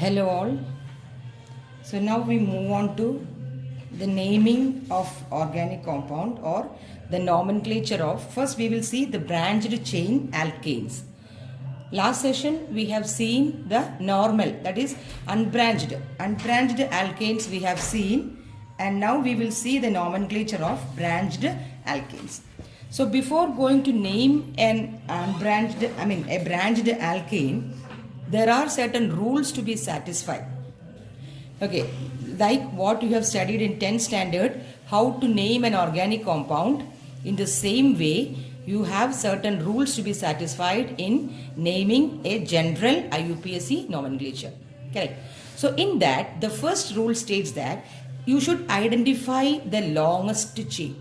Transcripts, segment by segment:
Hello all. So now we move on to the naming of organic compound or the nomenclature of. First we will see the branched chain alkanes. Last session we have seen the normal, that is unbranched alkanes we have seen, and now we will see the nomenclature of branched alkanes. So before going to name a branched alkane, there are certain rules to be satisfied. Okay, like what you have studied in 10th standard, how to name an organic compound. In the same way, you have certain rules to be satisfied in naming a general IUPAC nomenclature. Correct. So in that, the first rule states that you should identify the longest chain.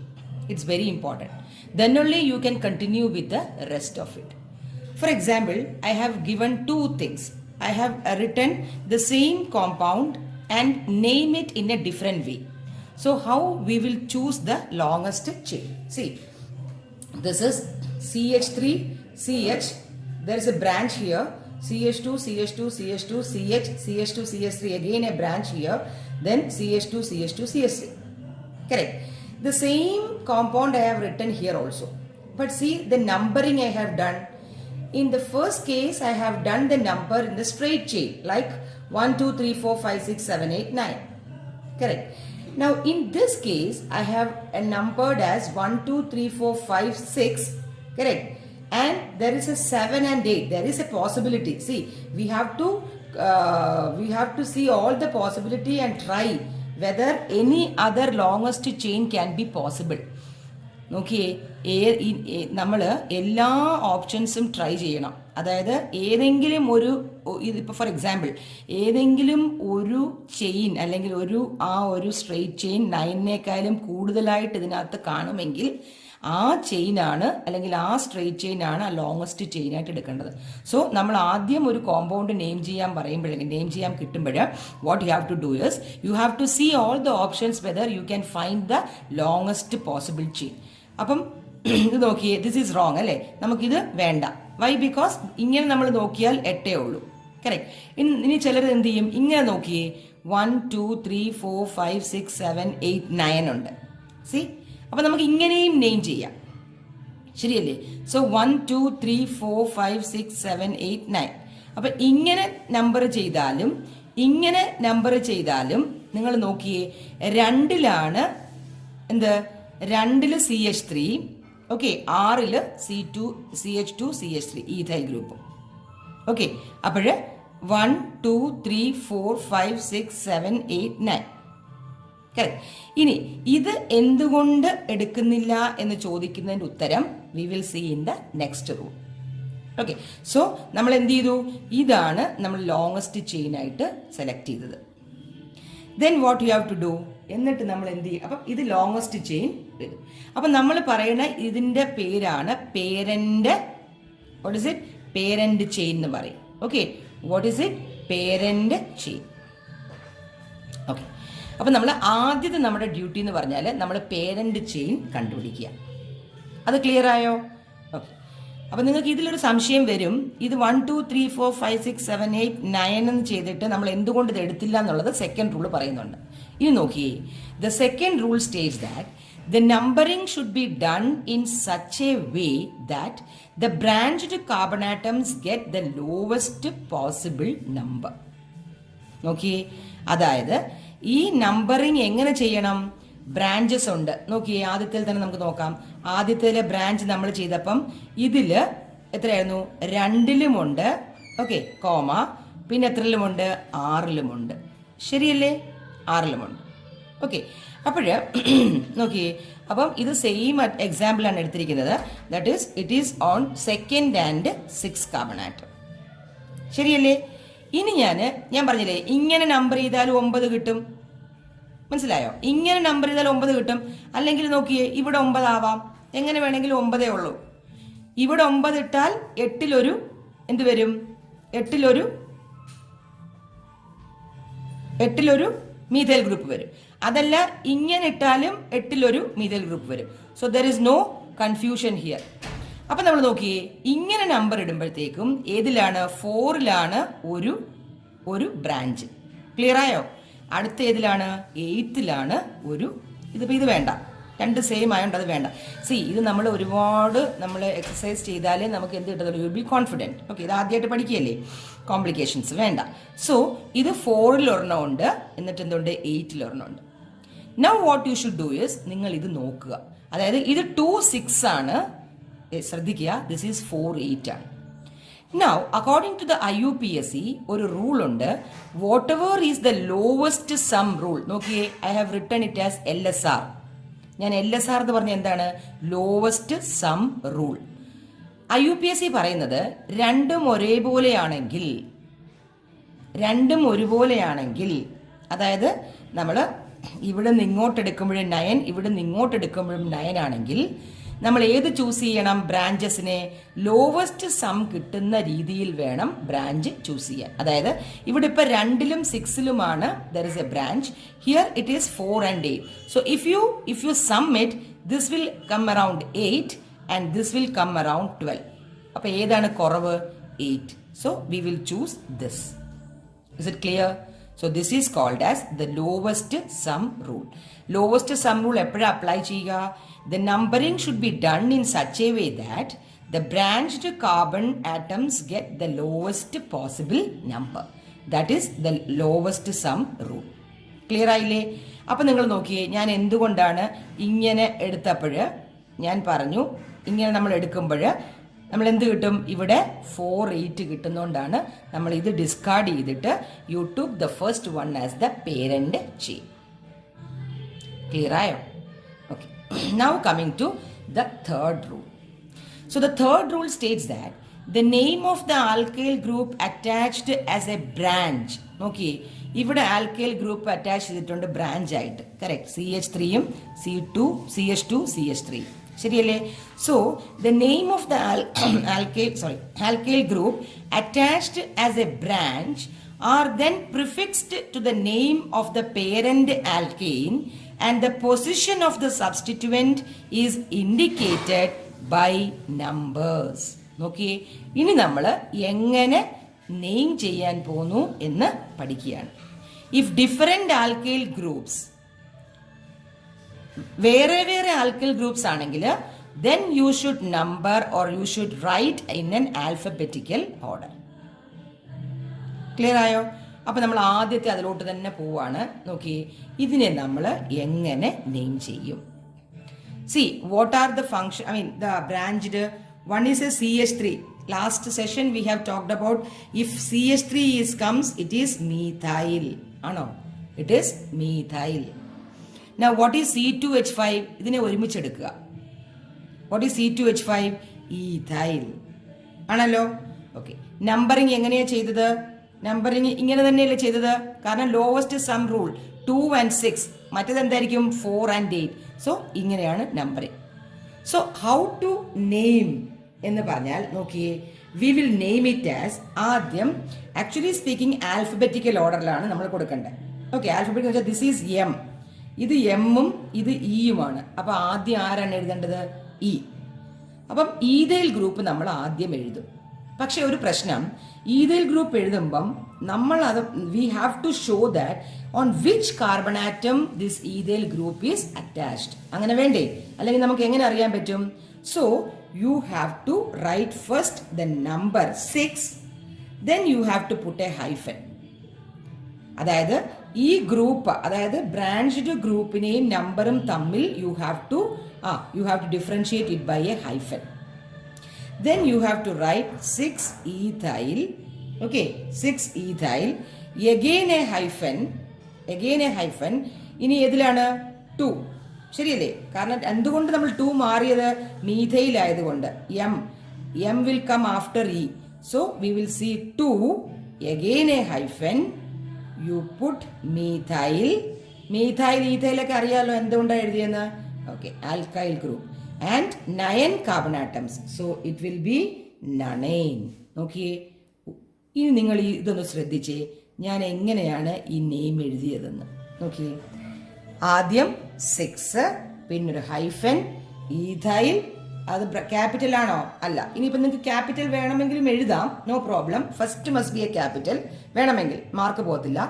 It's very important. Then only you can continue with the rest of it. For example, I have given two things. I have written the same compound and name it in a different way. So how we will choose the longest chain? See, this is CH3, CH. There is a branch here. CH2, CH2, CH2, CH, CH2, CH3. Again a branch here. Then CH2, CH2, CH3. Correct. The same compound I have written here also. But see the numbering I have done. In the first case, I have done the number in the straight chain, like 1, 2, 3, 4, 5, 6, 7, 8, 9. Correct. Now, in this case, I have numbered as 1, 2, 3, 4, 5, 6. Correct. And there is a 7 and 8. There is a possibility. See, we have to see all the possibility and try whether any other longest chain can be possible. നോക്കിയേ നമ്മൾ എല്ലാ ഓപ്ഷൻസും try ചെയ്യണം. അതായത് ഏതെങ്കിലും ഒരു ഇതിപ്പോൾ for example ഏതെങ്കിലും ഒരു ചെയിൻ അല്ലെങ്കിൽ ഒരു സ്ട്രെയിറ്റ് ചെയിൻ 9നേക്കാളും കൂടുതലായിട്ട് ഇതിനകത്ത് കാണുമെങ്കിൽ ആ ചെയിനാണ് അല്ലെങ്കിൽ ആ സ്ട്രെയിറ്റ് ചെയിനാണ് ആ ലോങ്ങസ്റ്റ് ചെയിനായിട്ട് എടുക്കേണ്ടത്. സോ നമ്മൾ ആദ്യം ഒരു കോമ്പൗണ്ട് നെയിം ചെയ്യാൻ കിട്ടുമ്പോൾ what you have to do is you have to see all the options whether you can find the longest possible chain. അപ്പം ഇത് നോക്കിയേ, ദിസ് ഈസ് റോങ് അല്ലേ, നമുക്കിത് വേണ്ട. വൈ? ബിക്കോസ് ഇങ്ങനെ നമ്മൾ നോക്കിയാൽ 8 ഉള്ളൂ. കറക്റ്റ്. ഇനി ചിലർ എന്ത് ചെയ്യും, ഇങ്ങനെ നോക്കിയേ 1, 2, 3, 4, 5, 6, 7, 8, 9 ഉണ്ട്. സി, അപ്പം നമുക്ക് ഇങ്ങനെയും നെയിം ചെയ്യാം, ശരിയല്ലേ? സോ 1, 2, 3, 4, 5, 6, 7, 8, 9. അപ്പം ഇങ്ങനെ നമ്പർ ചെയ്താലും നിങ്ങൾ നോക്കിയേ, 2ലാണ് എന്ത്, 2ല് CH3, ഓക്കെ, 6ല് C2, CH2, CH3 ethyl group. Okay, അപ്പോൾ 1, 2, 3, 4, 5, 6, 7, 8, 9. കറക്റ്റ്. ഇനി ഇത് എന്തുകൊണ്ട് എടുക്കുന്നില്ല എന്ന് ചോദിക്കുന്നതിൻ്റെ ഉത്തരം we will see in the next rule. Okay, so നമ്മൾ എന്ത് ചെയ്തു, ഇതാണ് നമ്മൾ ലോങ്ങസ്റ്റ് ചെയിൻ ആയിട്ട് സെലക്ട് ചെയ്തത്. Then what you have to do, എന്നിട്ട് നമ്മൾ എന്ത് ചെയ്യും, അപ്പം ഇത് ലോങ്ങസ്റ്റ് ചെയിൻ വരും. അപ്പം നമ്മൾ പറയുന്ന ഇതിൻ്റെ പേരാണ് parent. What is it? Parent chain എന്ന് പറയും. Okay, what is it? Parent chain. Okay, അപ്പം നമ്മൾ ആദ്യത്തെ നമ്മുടെ ഡ്യൂട്ടി എന്ന് പറഞ്ഞാൽ നമ്മൾ പേരന്റ് ചെയിൻ കണ്ടുപിടിക്കുക. അത് ക്ലിയർ ആയോ? ഓക്കെ, അപ്പം നിങ്ങൾക്ക് ഇതിലൊരു സംശയം വരും, ഇത് 1, 2, 3, 4, 5, 6, 7, 8, 9 എന്ന് ചെയ്തിട്ട് നമ്മൾ എന്തുകൊണ്ട് ഇത് എടുത്തില്ല എന്നുള്ളത് സെക്കൻഡ് റൂൾ പറയുന്നുണ്ട്. ഇനി നോക്കിയേ, the second rule states that the numbering should be done in such a way that the branched carbon atoms get the lowest possible number. നോക്കിയേ, അതായത് ഈ നമ്പറിങ് എങ്ങനെ ചെയ്യണം? ബ്രാഞ്ചസ് ഉണ്ട്. നോക്കിയേ, ആദ്യത്തിൽ തന്നെ നമുക്ക് നോക്കാം. ആദ്യത്തിലെ ബ്രാഞ്ച് നമ്മൾ ചെയ്തപ്പം ഇതില് എത്രയായിരുന്നു? 2ലുമുണ്ട്, ഓക്കെ, കോമ, പിന്നെ എത്രയിലുമുണ്ട്? 6ലുമുണ്ട്. ശരിയല്ലേ? 6ലുമുണ്ട്. ഓക്കെ, അപ്പോഴ് നോക്കിയേ, അപ്പം ഇത് സെയിം എക്സാമ്പിൾ ആണ് എടുത്തിരിക്കുന്നത്. That is it is on 2nd and 6th carbon atom. ശരിയല്ലേ? ഇനി ഞാൻ പറഞ്ഞില്ലേ, ഇങ്ങനെ നമ്പർ ചെയ്താൽ 9 കിട്ടും. മനസ്സിലായോ? ഇങ്ങനെ നമ്പർ ചെയ്താൽ 9 കിട്ടും. അല്ലെങ്കിൽ നോക്കിയേ, ഇവിടെ 9 ആവാം, എങ്ങനെ വേണമെങ്കിലും 9 ഉള്ളൂ. ഇവിടെ 9 ഇട്ടാൽ 8ലൊരു എന്ത് വരും? 8ലൊരു മീഥൈൽ ഗ്രൂപ്പ് വരും. അതല്ല, ഇങ്ങനെ ഇട്ടാലും 8ലൊരു മീഥൈൽ ഗ്രൂപ്പ് വരും. So there is no confusion here. അപ്പം നമ്മൾ നോക്കിയേ, ഇങ്ങനെ നമ്പർ ഇടുമ്പോഴത്തേക്കും ഏതിലാണ്? 4ലാണ് ഒരു ഒരു ബ്രാഞ്ച്. ക്ലിയർ ആയോ? അടുത്ത ഏതിലാണ്? 8th ഒരു ഇതിപ്പോൾ ഇത് വേണ്ട, രണ്ട് സെയിം ആയതുകൊണ്ട് അത് വേണ്ട. ഇത് നമ്മൾ ഒരുപാട് എക്സസൈസ് ചെയ്താലേ നമുക്ക് എന്ത് കിട്ടത്തുള്ളൂ? U be confident. ഓക്കെ, ഇത് ആദ്യമായിട്ട് പഠിക്കുകയല്ലേ, കോംപ്ലിക്കേഷൻസ് വേണ്ട. ഇത് 4ൽ ഒരെണ്ണമുണ്ട്, എന്നിട്ട് എന്തുണ്ട്? 8ൽ ഒരെണ്ണമുണ്ട്. Now what you should do is, നിങ്ങൾ ഇത് നോക്കുക. അതായത് ഇത് 2, 6 ആണ്, ശ്രദ്ധിക്കുക. ദിസ് ഈസ് 4, 8 ആണ്. Now, according to the IUPAC, ഒരു റൂൾ ഉണ്ട്. whatever is the lowest sum rule. നോക്കിയേ, I have written it as LSR. ഞാൻ LSR എന്ന് പറഞ്ഞ എന്താണ്? Lowest sum rule. IUPAC പറയുന്നത് രണ്ടും ഒരുപോലെയാണെങ്കിൽ, അതായത് നമ്മൾ ഇവിടെ നിന്ന് ഇങ്ങോട്ട് എടുക്കുമ്പോഴും 9, ഇവിടെ നിന്ന് ഇങ്ങോട്ട് എടുക്കുമ്പോഴും 9 ആണെങ്കിൽ നമ്മൾ ഏത് ചൂസ് ചെയ്യണം? ബ്രാഞ്ചസിനെ ലോവസ്റ്റ് സം കിട്ടുന്ന രീതിയിൽ വേണം ബ്രാഞ്ച് ചൂസ് ചെയ്യാൻ. അതായത് ഇവിടെ ഇപ്പൊ 2ലും 6ലുമാണ് there is a branch. Here it is 4 and 8. So if you sum it, this will come around 8 and this will come around 12. അപ്പൊ ഏതാണ് കുറവ്? 8. So we will choose this. Is it clear? So this is called as the lowest sum rule. Lowest sum rule എപ്പോഴാ apply ചെയ്യുക? The numbering should be done in such a way that the branched carbon atoms get the lowest possible number. That is the lowest sum rule. Clear ആയില്ലേ? അപ്പം നിങ്ങൾ നോക്കിയേ, ഞാൻ എന്തുകൊണ്ടാണ് ഇങ്ങനെ എടുത്തപ്പോൾ ഞാൻ പറഞ്ഞു, ഇങ്ങനെ നമ്മൾ എടുക്കുമ്പോൾ നമ്മൾ എന്ത് കിട്ടും? ഇവിടെ 4, 8 കിട്ടുന്നതുകൊണ്ടാണ് നമ്മൾ ഇത് ഡിസ്കാർഡ് ചെയ്തിട്ട് you took the first one as the parent chain. Clear ആയോ? Okay, now coming to the third rule. So the third rule states that the name of the alkyl group attached as a branch. നോക്കിയേ, ഇവിടെ alkyl group attach ചെയ്തിട്ടുണ്ട് branch ആയിട്ട്. Correct. CH3യും CH2 CH3. ശരിയല്ലേ? So the name of the alkyl group attached as a branch are then prefixed to the name of the parent alkane and the position of the substituent is indicated by numbers. നോക്കിയേ, ഇനി നമ്മൾ എങ്ങനെ name ചെയ്യാൻ പോന്നു എന്ന് പഠിക്കുകയാണ്. If different alkyl groups, വേറെ alkyl groups ആണെങ്കിൽ then you should number or you should write in an alphabetical order. Clear ആയോ? അപ്പൊ നമ്മൾ ആദ്യത്തെ അതിലോട്ട് തന്നെ പോവാണ്. നോക്കിയേ, ഇതിനെ നമ്മൾ എങ്ങനെ നെയിം ചെയ്യും? what are the function, the branched one is a CH3. Last session we have talked about if CH3 comes, it is methyl. ആണോ? It is methyl. Now what is C2H5? ഇതിനെ ഒരുമിച്ചെടുക്കുക. What is C2H5? Ethyl ആണല്ലോ. Okay, numbering എങ്ങനെയാ ചെയ്തത്? Numbering ഇങ്ങനെ തന്നെയല്ലേ ചെയ്തത്? കാരണം lowest sum rule 2 and 6, മറ്റേത് എന്തായിരിക്കും? 4 and 8. സോ ഇങ്ങനെയാണ് numbering. So how to name എന്ന് പറഞ്ഞാൽ നോക്കിയേ, we will name it as, ആദ്യം ആക്ച്വലി സ്പീക്കിംഗ് ആൽഫബറ്റിക്കൽ ഓർഡറിലാണ് നമ്മൾ കൊടുക്കേണ്ടത്. ഓക്കെ, ആൽഫബറ്റിക്കൽ വെച്ചാൽ ദിസ് ഈസ് എം, ഇത് എമ്മും ഇത് ഇയുമാണ്. അപ്പം ആദ്യം ആരാണ് എഴുതേണ്ടത്? ഇ. അപ്പം ഈഥൈൽ ഗ്രൂപ്പ് നമ്മൾ ആദ്യം എഴുതും. പക്ഷെ ഒരു പ്രശ്നം, ഈഥൈൽ ഗ്രൂപ്പ് എഴുതുമ്പം നമ്മൾ അത് we have to show that on which carbon atom this ethyl group is attached. അങ്ങനെ വേണ്ടേ? അല്ലെങ്കിൽ നമുക്ക് എങ്ങനെ അറിയാൻ പറ്റും? So you have to write first the number 6, then you have to put a hyphen. അതായത് ഈ ഗ്രൂപ്പ്, അതായത് ബ്രാഞ്ച്ഡ് ഗ്രൂപ്പിനെയും നമ്പറും തമ്മിൽ you have to differentiate it by a hyphen. Then you have to write 6 ethyl. Okay, 6 ethyl. Again a hyphen. ഇനി ഏതിലാണ്? 2. ശരിയല്ലേ? കാരണം എന്തുകൊണ്ട് നമ്മൾ 2 മാറിയത്? മീഥൈൽ ആയതുകൊണ്ട്. M will come after E. So we will see 2. Again a hyphen. You put methyl. ethyl ഒക്കെ അറിയാലോ എന്തുകൊണ്ടാണ് എഴുതിയെന്ന്. Okay, alkyl group. And 9 carbon atoms. So it will be nonane. നോക്കിയേ, ഇനി നിങ്ങൾ ഇതൊന്ന് ശ്രദ്ധിച്ചേ, ഞാൻ എങ്ങനെയാണ് ഈ നെയിം എഴുതിയതെന്ന് നോക്കിയേ. ആദ്യം 6, പിന്നൊരു ഹൈഫൻ, ഈഥൈൽ, അത് ക്യാപിറ്റൽ ആണോ? അല്ല. ഇനിയിപ്പോൾ നിങ്ങൾക്ക് ക്യാപിറ്റൽ വേണമെങ്കിലും എഴുതാം, no problem. First must be a capital വേണമെങ്കിൽ, മാർക്ക് പോകത്തില്ല.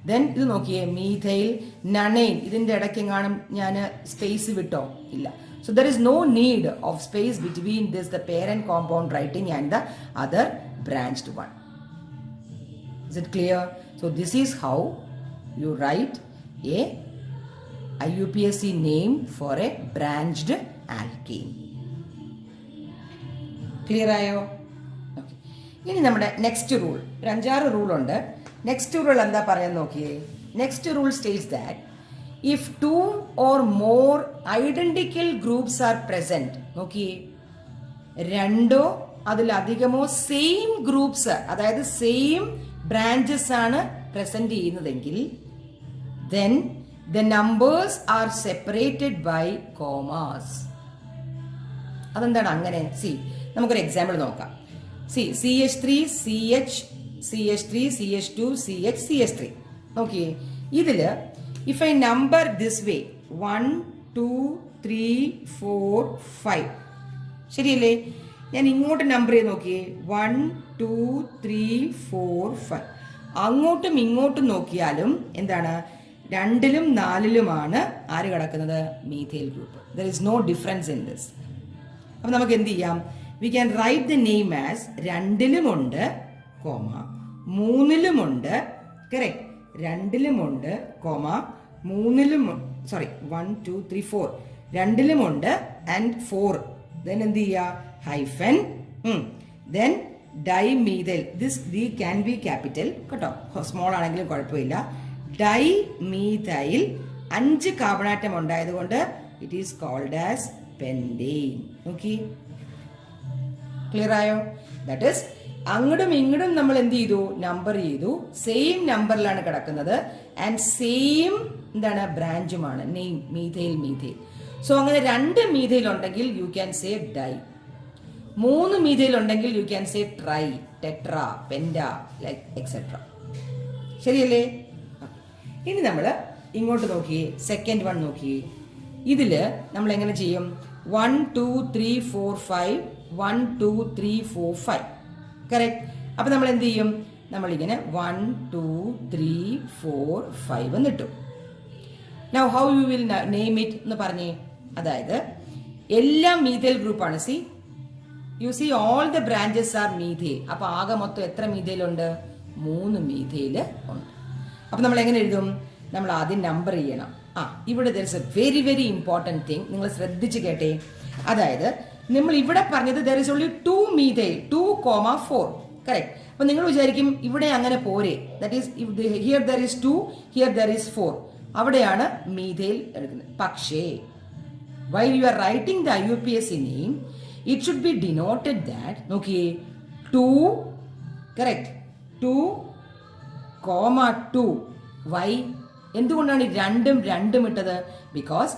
ദെൻ ഇത് നോക്കിയേ, മീഥൈൽ, നണൈൻ, ഇതിൻ്റെ ഇടയ്ക്ക് എങ്ങാനും ഞാൻ സ്പേസ് വിട്ടോ? ഇല്ല. So there is no need of space between this, the parent compound writing, and the other branched one. Is it clear? So this is how you write a IUPAC name for a branched alkane. Clear ആയോ? Okay. ഇനി നമ്മുടെ next rule, ഒരു 5-6 rule ഉണ്ട്. Next rule എന്താ പറയാൻ നോക്കിയേ. Next rule states that if 2 or more identical groups are present, നോക്കിയേ, 2 അതിലധികമോ സെയിം ഗ്രൂപ്പ്സ്, അതായത് സെയിം ബ്രാഞ്ചസ് ആണ് പ്രസന്റ് ചെയ്യുന്നതെങ്കിൽ, then the numbers are separated by commas. അതെന്താണ് അങ്ങനെ? സി, നമുക്കൊരു എക്സാമ്പിൾ നോക്കാം. C, CH3 CH, CH3 CH2 CH CH3. നോക്കിയേ, ഇതില് if I number this way 1 2 3 4 5, ശരിയല്ലേ? ഞാൻ ഇങ്ങോട്ട് നമ്പർ ചെയ്ത് നോക്കിയേ, 1 2 3 4 5. അങ്ങോട്ടും ഇങ്ങോട്ടും നോക്കിയാലും എന്താണ്, 2ലും 4ലുമാണ് ആര് കിടക്കുന്നത്? Methyl group. There is no difference in this. അപ്പം നമുക്ക് എന്ത് ചെയ്യാം? We can write the name as 2ലുമുണ്ട് കോമ, 3ലുമുണ്ട്, കറക്റ്റ്, 2ലുമുണ്ട് കോമ, 3ലും, സോറി 1 2 3 4, 2ലുമുണ്ട് ആൻഡ് 4. ദെൻ എന്ത് ചെയ്യുക? Hyphen, then dimethyl. This D can be capital കേട്ടോ, സ്മോൾ ആണെങ്കിലും കുഴപ്പമില്ല. ഡൈമീഥൈൽ 5 കാർബണാറ്റം ഉണ്ടായതുകൊണ്ട് it is called as pentane. നോക്കി, ക്ലിയർ ആയോ? ദാറ്റ് ഈസ് അങ്ങോട്ടും ഇങ്ങോട്ടും നമ്മൾ എന്ത് ചെയ്തു? നമ്പർ ചെയ്തു. സെയിം നമ്പറിലാണ് കിടക്കുന്നത് ആൻഡ് സെയിം എന്താണ് ബ്രാഞ്ചുമാണ്, നെയിം മീഥൈൽ മീഥൈൽ. സോ അങ്ങനെ 2 മീഥൈൽ ഉണ്ടെങ്കിൽ you can say di, 3 methyl ഉണ്ടെങ്കിൽ you can say tri, tetra, penta, like etcetera. ശരിയല്ലേ? ഇനി നമ്മൾ ഇങ്ങോട്ട് നോക്കിയേ, സെക്കൻഡ് വൺ നോക്കിയേ. ഇതില് നമ്മൾ എങ്ങനെ ചെയ്യും? 1 2 3 4 5, 1 2 3 4 5, കറക്റ്റ്. അപ്പൊ നമ്മൾ എന്ത് ചെയ്യും? നമ്മളിങ്ങനെ 1 2 3 4 5 എന്നിട്ടു. Now how you will name it എന്ന് പറഞ്ഞേ. അതായത് എല്ലാം മീഥൈൽ ഗ്രൂപ്പാണ്. See, you see all the branches are methyl. അപ്പൊ ആകെ മൊത്തം എത്ര മീഥൈൽ ഉണ്ട്? 3 മീഥൈൽ ഉണ്ട്. അപ്പൊ നമ്മൾ എങ്ങനെ എഴുതും? നമ്മൾ ആദ്യം നമ്പർ ചെയ്യണം. ഇവിടെ there is A very very important thing, നിങ്ങൾ ശ്രദ്ധിച്ച് കേട്ടേ. അതായത് നമ്മൾ ഇവിടെ പറഞ്ഞത് there is only 2 methyl, 2,4, correct. അപ്പൊ നിങ്ങൾ വിചാരിക്കും ഇവിടെ അങ്ങനെ പോരെ, that is here there is 2, here there is 4, അവിടെയാണ് മീഥൈൽ എടുക്കുന്നത്. പക്ഷേ while you are writing the IUPAC name, it should be denoted that, നോക്കിയേ, 2, കറക്റ്റ്, 2,2. why? എന്തുകൊണ്ടാണ് രണ്ടും ഇട്ടത്? Because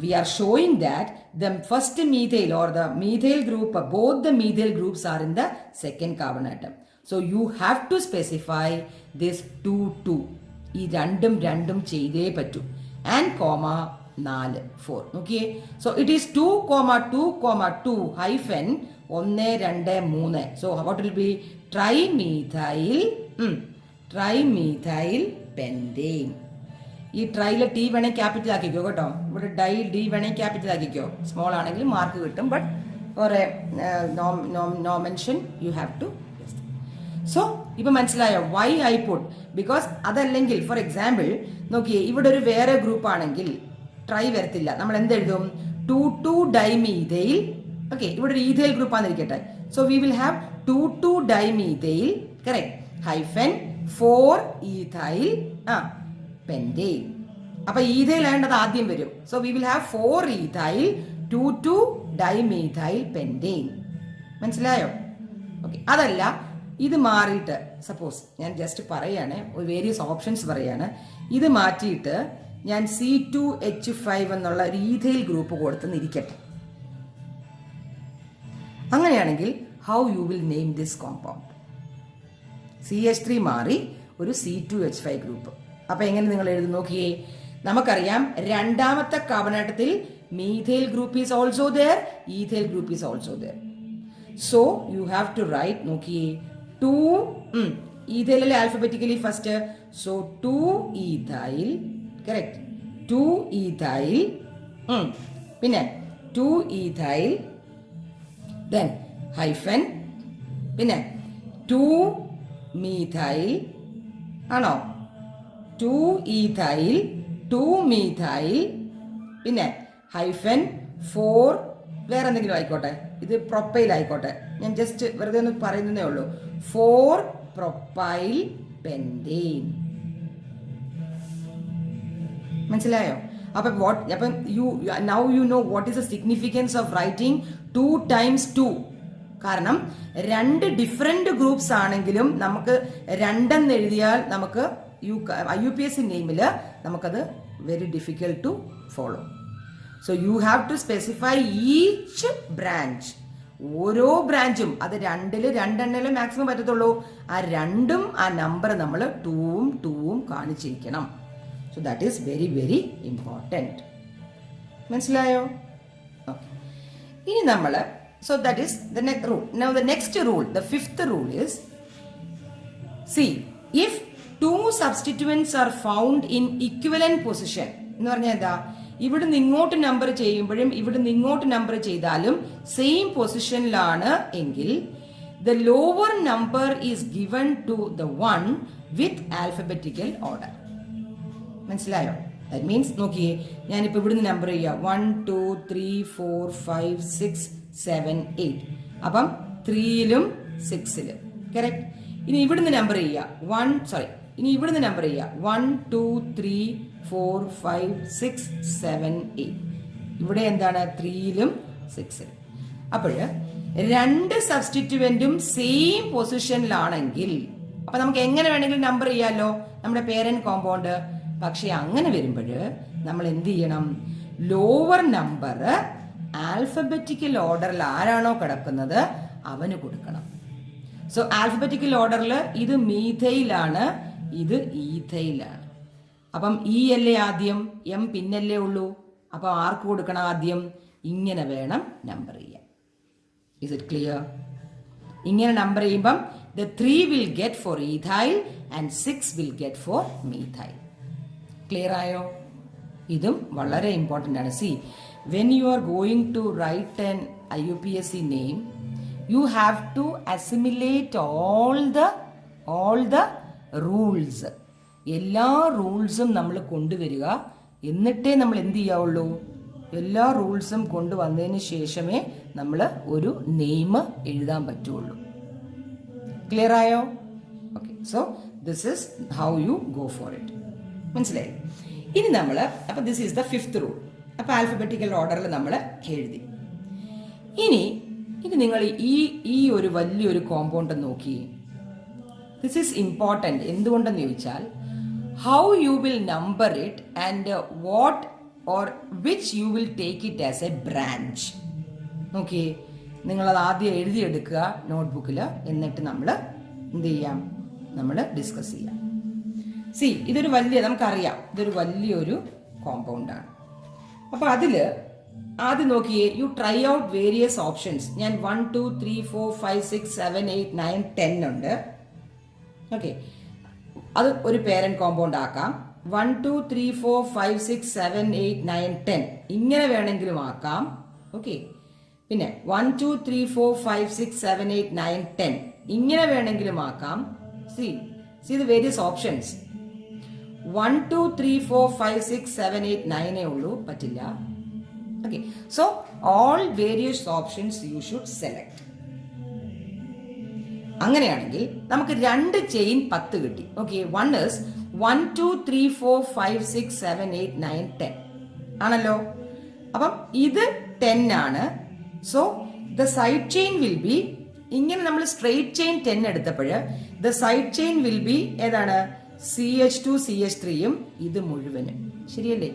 we are showing that the first methyl or the methyl group, both the methyl groups are in the second carbon atom. So you have to specify this 2 2. ഈ രണ്ടും ചെയ്തേ പറ്റൂ. and comma 4 4. okay, so it is 2,2,2 hyphen 1 2 3. so what will be? trimethyl pentane. ഈ ട്രൈയിലെ T വേണേൽ capital ആക്കിക്കോ കേട്ടോ. ഇവിടെ D വേണേൽ capital ആക്കിക്കോ. സ്മോൾ ആണെങ്കിൽ മാർക്ക് കിട്ടും. But for a no mention you have to. So ഇപ്പൊ മനസ്സിലായോ വൈ ഐ പുട്ട്? ബിക്കോസ് അതല്ലെങ്കിൽ ഫോർ എക്സാമ്പിൾ നോക്കിയേ, ഇവിടെ ഒരു വേറെ ഗ്രൂപ്പ് ആണെങ്കിൽ ട്രൈ വരത്തില്ല. നമ്മൾ എന്തെഴുതും? 2,2 ഡൈമീഥൈൽ. ഓക്കെ, ഇവിടെ ഒരു ഈഥൈൽ ഗ്രൂപ്പ് ആണെന്നിരിക്കട്ടെ. So we will have 2,2 dimethyl, correct, hyphen 4 ethyl pentane. അപ്പൊ ഈഥൈൽ ആയതുകൊണ്ട് അത് ആദ്യം വരും. So we will have 4 ethyl 2,2 dimethyl pentane. മനസ്സിലായോ? ഓക്കെ, അതല്ല ഇത് മാറിയിട്ട് സപ്പോസ് ഞാൻ ജസ്റ്റ് പറയാണ്, ഒരു വേരിയസ് ഓപ്ഷൻസ് പറയാണ്. ഇത് മാറ്റിയിട്ട് ഞാൻ C2H5 എന്നുള്ള ഒരു ഈഥൈൽ ഗ്രൂപ്പ് കൊടുത്തെന്നിരിക്കട്ടെ. അങ്ങനെയാണെങ്കിൽ how you will name this compound? CH3 മാറി ഒരു C2H5 ഗ്രൂപ്പ്. അപ്പൊ എങ്ങനെ നിങ്ങൾ എഴുതി നോക്കിയേ? നമുക്കറിയാം രണ്ടാമത്തെ കാർബണാറ്റത്തിൽ methyl group is also there, ethyl group is also there. So you have to write, നോക്കിയേ, 2 ethyl alphabetically first. So 2 ethyl, correct, 2 ethyl, പിന്നെ 2 ethyl, then hyphen, പിന്നെ 2 methyl, ആണോ, 2 ethyl, 2 methyl, പിന്നെ ഹൈഫൻ 4 വേറെ എന്തെങ്കിലും ആയിക്കോട്ടെ, ഇത് പ്രൊപ്പൈൽ ആയിക്കോട്ടെ, ഞാൻ ജസ്റ്റ് വെറുതെ ഒന്ന് പറയുന്നതേ ഉള്ളൂ, 4 പ്രൊപ്പൈൽ പെൻറ്റേൻ. മനസ്സിലായോ? അപ്പം now you know what is the significance of writing 2 times 2. കാരണം 2 ഡിഫറെന്റ് ഗ്രൂപ്പ്സ് ആണെങ്കിലും നമുക്ക് 2 എന്ന് എഴുതിയാൽ നമുക്ക് IUPAC നെയിമിൽ നമുക്കത് very difficult to follow. So you have to specify each branch. ഓരോ ബ്രാഞ്ചും അത് 2 മാക്സിമം പറ്റത്തുള്ളൂ. ആ 2 ആ നമ്പർ നമ്മൾ 2 കാണിച്ചിരിക്കണം. So that is very very important. മനസ്സിലായോ? ഓക്കെ, ഇനി നമ്മൾ so that is the next rule. Now the next rule, the 5th rule is, see, if 2 substituents are found in equivalent position, എന്ന് പറഞ്ഞാൽ എന്താ, ഇവിടുന്ന് ഇങ്ങോട്ട് നമ്പർ ചെയ്യുമ്പോഴും ഇവിടുന്ന് ഇങ്ങോട്ട് നമ്പർ ചെയ്താലും സെയിം പൊസിഷനിലാണ് എങ്കിൽ the lower number is given to the one with alphabetical order. മനസ്സിലായോ? ദാറ്റ് മീൻസ് നോക്കിയേ, ഞാനിപ്പോൾ ഇവിടുന്ന് നമ്പർ ചെയ്യുക 1 2 3 4 5 6 7 8. അപ്പം 3ലും 6ലും കറക്റ്റ്. ഇനി ഇവിടുന്ന് നമ്പർ ചെയ്യുക ഇനി ഇവിടുന്ന് നമ്പർ ചെയ്യുക 1 2 3 4 5 6 7 8. ഇവിടെ എന്താണ്, 3ലും 6ലും. അപ്പോൾ 2 സബ്സ്റ്റിറ്റ്യൂവന്റും സെയിം പൊസിഷനിലാണെങ്കിൽ അപ്പൊ നമുക്ക് എങ്ങനെ വേണമെങ്കിലും നമ്പർ ചെയ്യാമല്ലോ നമ്മുടെ പേരന്റ് കോമ്പൗണ്ട്. പക്ഷെ അങ്ങനെ വരുമ്പോൾ നമ്മൾ എന്ത് ചെയ്യണം, ലോവർ നമ്പർ ആൽഫബറ്റിക്കൽ ഓർഡറിൽ ആരാണോ കിടക്കുന്നത് അവന് കൊടുക്കണം. സോ ആൽഫബറ്റിക്കൽ ഓർഡറിൽ ഇത് മീഥൈലാണ്, ഇത് ഈഥൈലാണ്. അപ്പം ഇ അല്ലേ ആദ്യം, എം പിന്നല്ലേ ഉള്ളൂ. അപ്പം ആർക്ക് കൊടുക്കണം ആദ്യം? ഇങ്ങനെ വേണം നമ്പർ ചെയ്യാൻ. Is it clear? ഇങ്ങനെ നമ്പർ ചെയ്യുമ്പം the 3 will get for ethyl and 6 will get for methyl. Clear ആയോ? ഇതും വളരെ ഇമ്പോർട്ടൻ്റ് ആണ്. C, when you are going to write an IUPAC name, you have to assimilate all the rules. എല്ലാ റൂൾസും നമ്മൾ കൊണ്ടുവരിക. എന്നിട്ടേ നമ്മൾ എന്ത് ചെയ്യാവുള്ളൂ, എല്ലാ റൂൾസും കൊണ്ടുവന്നതിന് ശേഷമേ നമ്മൾ ഒരു നെയിം എഴുതാൻ പറ്റുള്ളൂ. ക്ലിയർ ആയോ? Okay, so this is how you go for it. മനസ്സിലായി? ഇനി നമ്മൾ അപ്പം this is the 5th rule. അപ്പം ആൽഫബറ്റിക്കൽ ഓർഡറിൽ നമ്മൾ എഴുതി. ഇനി നിങ്ങൾ ഈ ഒരു വലിയൊരു കോമ്പൗണ്ട് നോക്കി. This is important. എന്തുകൊണ്ടെന്ന് ചോദിച്ചാൽ how you will number it and what or which you will take it as a branch. നോക്കിയേ, നിങ്ങളത് ആദ്യം എഴുതിയെടുക്കുക നോട്ട്ബുക്കിൽ. എന്നിട്ട് നമ്മൾ എന്ത് ചെയ്യാം, നമ്മൾ ഡിസ്കസ് ചെയ്യാം. സി, ഇതൊരു നമുക്കറിയാം ഇതൊരു വലിയൊരു കോമ്പൗണ്ടാണ്. അപ്പോൾ അതിൽ ആദ്യം നോക്കിയേ, you try out various options. ഞാൻ 1 2 3 4 5 6 7 8 9 10 ഉണ്ട്. ഓക്കെ, അത് ഒരു പേരന്റ് കോമ്പൗണ്ട് ആക്കാം. 1 2 3 4 5 6 7 8 9 10 ഇങ്ങനെ വേണമെങ്കിലും ആക്കാം. ഓക്കെ, പിന്നെ 1 2 3 4 5 6 7 8 9 10 ഇങ്ങനെ വേണമെങ്കിലും ആക്കാം. C the various options. 1 2 3 4 5 6 7 8 9 ഉള്ളൂ, പറ്റില്ല. Okay, so all various options you should select. അങ്ങനെയാണെങ്കിൽ നമുക്ക് 2 ചെയിൻ 10 കിട്ടി. ഓക്കെ, 1 is 1 2 3 4 5 6 7 8 9 10 ആണല്ലോ. അപ്പം ഇത് 10 ആണ്. So the side chain will be, ഇങ്ങനെ നമ്മൾ സ്ട്രെയിറ്റ് ചെയിൻ 10 എടുത്തപ്പോൾ the side chain will be ഏതാണ്, CH2 CH3യും ഇത് മുഴുവനും. ശരിയല്ലേ?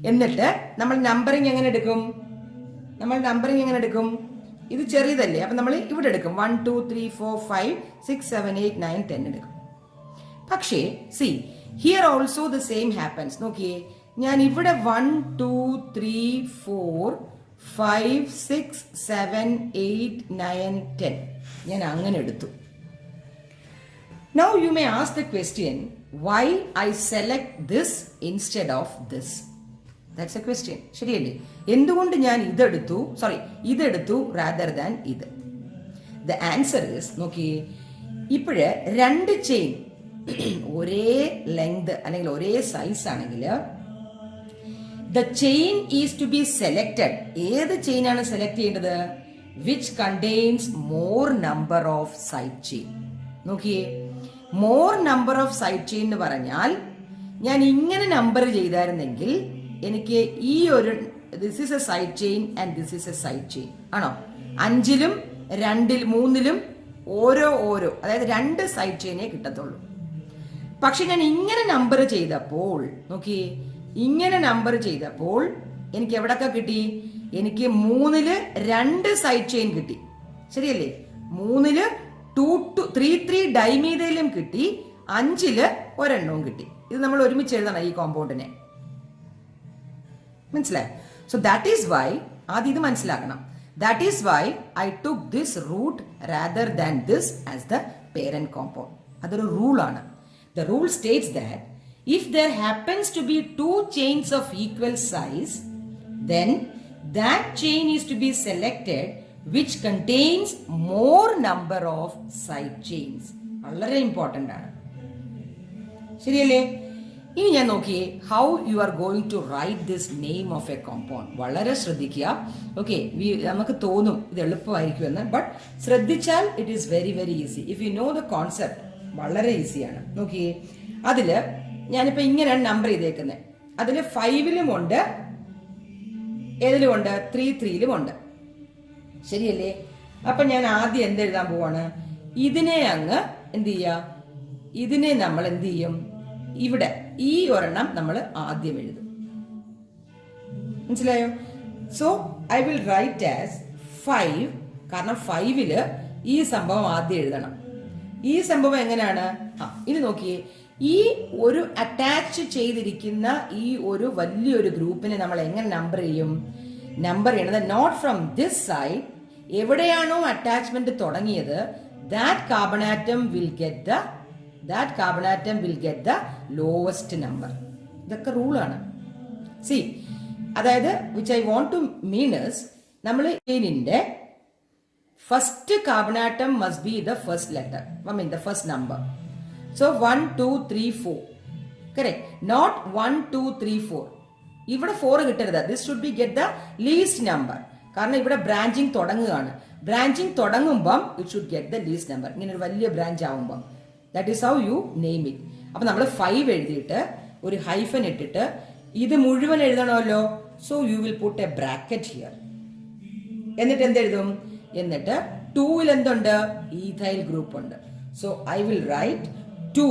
എന്നിട്ട് നമ്മൾ നമ്പറിങ് എങ്ങനെ എടുക്കും? ഇത് ചെറിയതല്ലേ, അപ്പൊ നമ്മൾ ഇവിടെ എടുക്കും 1 2 3 4 5 6 7 8 9 10 എടുക്കും. പക്ഷേ C here also the same happens. നോക്കിയേ, ഞാൻ ഇവിടെ 1 2 3 4 5 6 7 8 9 10 ഞാൻ അങ്ങനെ എടുത്തു. Now you may ask the question, why I select this instead of this? That's a question. ശരിയല്ലേ? എന്തുകൊണ്ട് ഞാൻ ഇതെടുത്തു rather than ഇത്? The answer is, നോക്കിയേ, ഇപ്പോഴ് രണ്ട് ചെയിൻ ഒരേ ലെങ്ത് അല്ലെങ്കിൽ ഒരേ സൈസ് ആണെങ്കിൽ the chain is to be selected. ഏത് ചെയിനാണ് സെലക്ട് ചെയ്യേണ്ടത്? which contains more number of side chain. നോക്കിയേ, more number of side chain എന്ന് പറഞ്ഞാൽ ഞാൻ ഇങ്ങനെ നമ്പർ ചെയ്തായിരുന്നെങ്കിൽ എനിക്ക് ഈ ഒരു this is a side chain and this is a side chain ആണോ? 5ലും 2ലും 3ലും ഓരോ അതായത് 2 സൈഡ് ചെയിനേ കിട്ടത്തുള്ളൂ. പക്ഷെ ഞാൻ ഇങ്ങനെ നമ്പർ ചെയ്തപ്പോൾ നോക്കിയേ, ഇങ്ങനെ നമ്പർ ചെയ്തപ്പോൾ എനിക്ക് എവിടൊക്കെ കിട്ടി? എനിക്ക് 3ല് 2 സൈഡ് ചെയിൻ കിട്ടി. ശരിയല്ലേ? 3ല് 3 ഡൈമീതയിലും കിട്ടി, 5ല് ഒരെണ്ണവും കിട്ടി. ഇത് നമ്മൾ ഒരുമിച്ച് എഴുതണം ഈ കോമ്പൗണ്ടിനെ. മനസ്സിലായി? സോ ദാറ്റ് ഈസ് വൈ ആദ്യം ഇത് മനസ്സിലാക്കണം. That is why I took this root rather than this as the parent compound. അതൊരു റൂളാണ്. The rule states that if there happens to be 2 chains of equal size, then that chain is to be selected which contains more number of side chains. വളരെ important ആണ്. ശരിയല്ലേ? ഇനി ഞാൻ നോക്കിയേ, how you are going to write this name of a compound. വളരെ ശ്രദ്ധിക്കുക. Okay, നമുക്ക് തോന്നും ഇത് എളുപ്പമായിരിക്കുമെന്ന്, ബട്ട് ശ്രദ്ധിച്ചാൽ it is very very easy. If you know the concept വളരെ ഈസിയാണ്. നോക്കിയേ, അതില് ഞാനിപ്പോൾ ഇങ്ങനെയാണ് നമ്പർ ചെയ്തേക്കുന്നത്. അതിൽ 5ലും ഉണ്ട്, ഏതിലുമുണ്ട്? 3 ഉണ്ട്. ശരിയല്ലേ? അപ്പം ഞാൻ ആദ്യം എന്തെഴുതാൻ പോവാണ്? ഇതിനെ അങ്ങ് എന്ത് ചെയ്യുക? ഇതിനെ നമ്മൾ എന്ത് ചെയ്യും? ഇവിടെ ഈ ഒരെണ്ണം നമ്മൾ ആദ്യം എഴുതും. മനസ്സിലായോ? So I will right as 5, കാരണം 5ല് ഈ സംഭവം ആദ്യം എഴുതണം. ഈ സംഭവം എങ്ങനെയാണ്? ഇനി നോക്കിയേ, ഈ ഒരു അറ്റാച്ച് ചെയ്തിരിക്കുന്ന ഈ ഒരു വലിയൊരു ഗ്രൂപ്പിനെ നമ്മൾ എങ്ങനെ നമ്പർ ചെയ്യും? നമ്പർ ചെയ്യണത് നോട്ട് ഫ്രം ദിസ് സൈഡ്, എവിടെയാണോ അറ്റാച്ച്മെന്റ് തുടങ്ങിയത് that carbon atom will get the lowest number. ഇതൊക്കെ റൂളാണ്. സി, അതായത് which I want to mean is, നമ്മൾ ഇതിന്റെ first carbon atom must be the first letter, the first number. So 1 2 3 4, correct? Not 1 2 3 4. ഇവിടെ 4 കിട്ടരുത്. This should be get the least number, കാരണം ഇവിടെ branching തുടങ്ങുകയാണ്. ബ്രാഞ്ചിങ് തുടങ്ങുമ്പം it should get the least number. ഇങ്ങനെ ഒരു വലിയ ബ്രാഞ്ച് ആവുമ്പം that is how you name it. അപ്പൊ നമ്മൾ 5 എഴുതിയിട്ട് ഒരു ഹൈഫൻ ഇട്ടിട്ട് ഇത് മുഴുവൻ എഴുതണമല്ലോ. So you will put a bracket here. എന്നിട്ട് എന്തെഴുതും? എന്നിട്ട് 2ൽ എന്തുണ്ട്? ഈഥൈൽ ഗ്രൂപ്പ് ഉണ്ട്. So I will write 2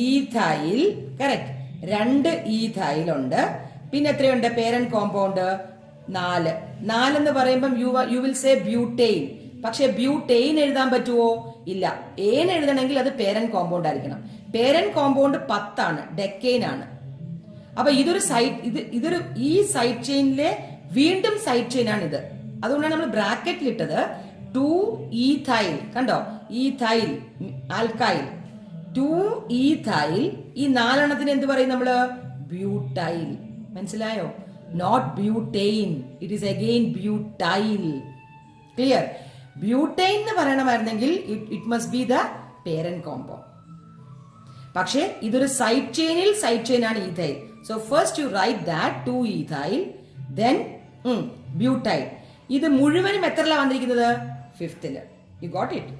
ethyl, correct? 2 ethyl ഉണ്ട്. പിന്നെ എത്രയുണ്ട്? പേരന്റ് കോമ്പൗണ്ട് 4 എന്ന് പറയുമ്പം യു വിൽ സേ ബ്യൂട്ടെയിൻ. പക്ഷെ ബ്യൂട്ടെയിൻ എഴുതാൻ പറ്റുമോ? ഇല്ല. ഏൻ എഴുതണമെങ്കിൽ അത് പേരന്റ് കോമ്പൗണ്ട് ആയിരിക്കണം. പേരന്റ് കോമ്പൗണ്ട് 10 ആണ്, ഡെക്കെയിൻ ആണ്. അപ്പൊ ഇതൊരു ഈ സൈഡ് ചെയിനിലെ വീണ്ടും സൈഡ് ചെയിൻ ആണ് ഇത്. അതുകൊണ്ടാണ് നമ്മൾ ബ്രാക്കറ്റിൽ ഇട്ടത് 2 ഈഥൈൽ. കണ്ടോ? Ethyl alkyl, 2 ethyl. ഈ 4 എണ്ണത്തിന് എന്ത് പറയും നമ്മള്? ബ്യൂട്ടൈൽ. മനസ്സിലായോ? Not butane, it is again butyl. Clear? Butane എന്ന് പറയണമായിരുന്നെങ്കിൽ it must be the parent compound. പക്ഷേ ഇതൊരു സൈഡ് ചെയിൻ ആണ് ethyl. So first you write that 2 ethyl, then butyl. ഇത് മുഴുവനും എത്രയിലാണ് വന്നിരിക്കുന്നത്? 5th. You got it?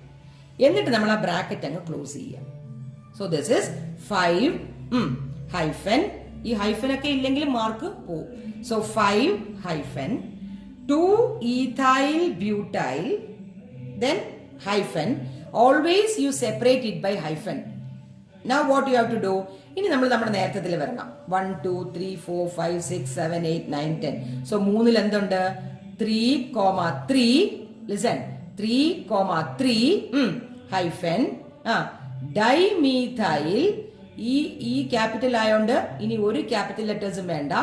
എന്നിട്ട് നമ്മൾ ആ ബ്രാക്കറ്റ് അങ്ങ് ക്ലോസ് ചെയ്യാം. So this is 5 hyphen. ഈ ഹൈഫൻ ഒക്കെ ഇല്ലെങ്കിൽ മാർക്ക് പോവും. So 5 hyphen 2 ethyl butyl, then hyphen. Always you separate it by hyphen. Now what you have to do? ഇനി നമ്മൾ നമ്മുടെ നേരത്തെ വരണം. 1 2 3 4 5 6 7 8 9 10. സോ 3ൽ എന്തുണ്ട്? 3,3. ലിസൺ, 3,3 ഹൈഫൻ ഡൈമീഥൈൽ ഈ ക്യാപിറ്റൽ ആയതുകൊണ്ട് ഇനി ഒരു ക്യാപിറ്റൽ ലെറ്റേഴ്സും വേണ്ട.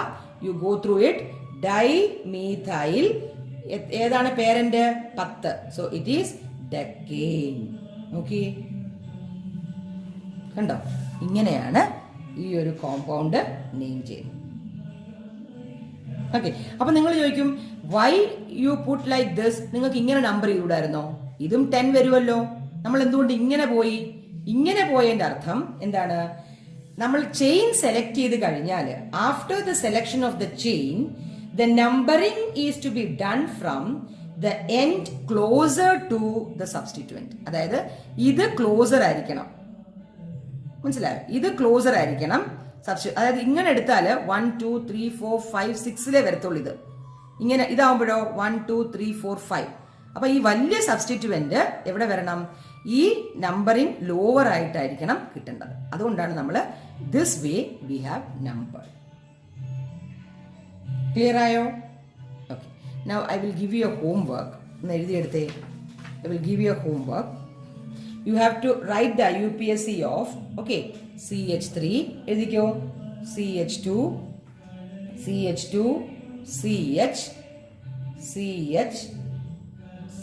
You go through it. Dimethyl ഏതാണ് parent? 10. So it is decane. Okay, കണ്ടോ? ഇങ്ങനെയാണ് ഈ ഒരു കോമ്പൗണ്ട് നെയിം ചെയ്യുന്നത്. ഓക്കെ, അപ്പൊ നിങ്ങൾ ചോദിക്കും why you put like this? നിങ്ങൾക്ക് ഇങ്ങനെ നമ്പർ ചെയ്തുകൂടായിരുന്നോ? ഇതും 10 വരുമല്ലോ. നമ്മൾ എന്തുകൊണ്ട് ഇങ്ങനെ പോയി? ഇങ്ങനെ പോയതിന്റെ അർത്ഥം എന്താണ്? നമ്മൾ ചെയിൻ സെലക്ട് ചെയ്ത് കഴിഞ്ഞാൽ after the selection of the chain the numbering is to be done from the end closer to the substituent. അതായത് ഇത് ക്ലോസർ ആയിരിക്കണം, മനസ്സിലായോ? ഇത് ക്ലോസർ ആയിരിക്കണം. അതായത് ഇങ്ങനെ എടുത്താൽ 1 2 3 4 5 6 വരത്തുള്ളൂ. ഇത് ഇങ്ങനെ ഇതാവുമ്പോഴോ 1 2 3 4 5. അപ്പൊ ഈ വലിയ സബ്സ്റ്റിറ്റ്യൂവന്റ് എവിടെ വരണം? ഈ നമ്പറിംഗ് ലോവർ ആയിട്ടായിരിക്കണം കിട്ടേണ്ടത്. അതുകൊണ്ടാണ് നമ്മൾ this way we have number. Clear ആയോ? Okay, now I will give you a homework. ഒന്ന് എഴുതിയെടുത്തേ. I will give you a homework. You have to write the UPSC of, okay, CH3, എഴുതിക്കോ. CH2, CH2, CH, CH,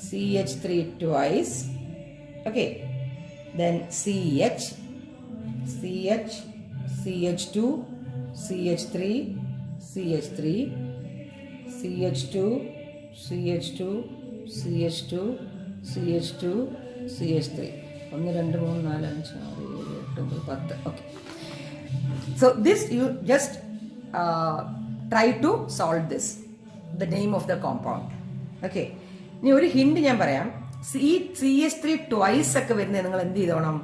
CH3 twice, okay, then CH, CH, CH2, CH3, CH3, CH2, CH2, CH2, CH2, CH3. 1 2 3 4 5 6 7 8 9 10. Okay, so this you just try to solve this, the name of the compound. Okay, ഇനി ഒരു hint ഞാൻ പറയാം. CH3 twice ഒക്കെ വരുന്നത് നിങ്ങൾ എന്ത് ചെയ്തോണം?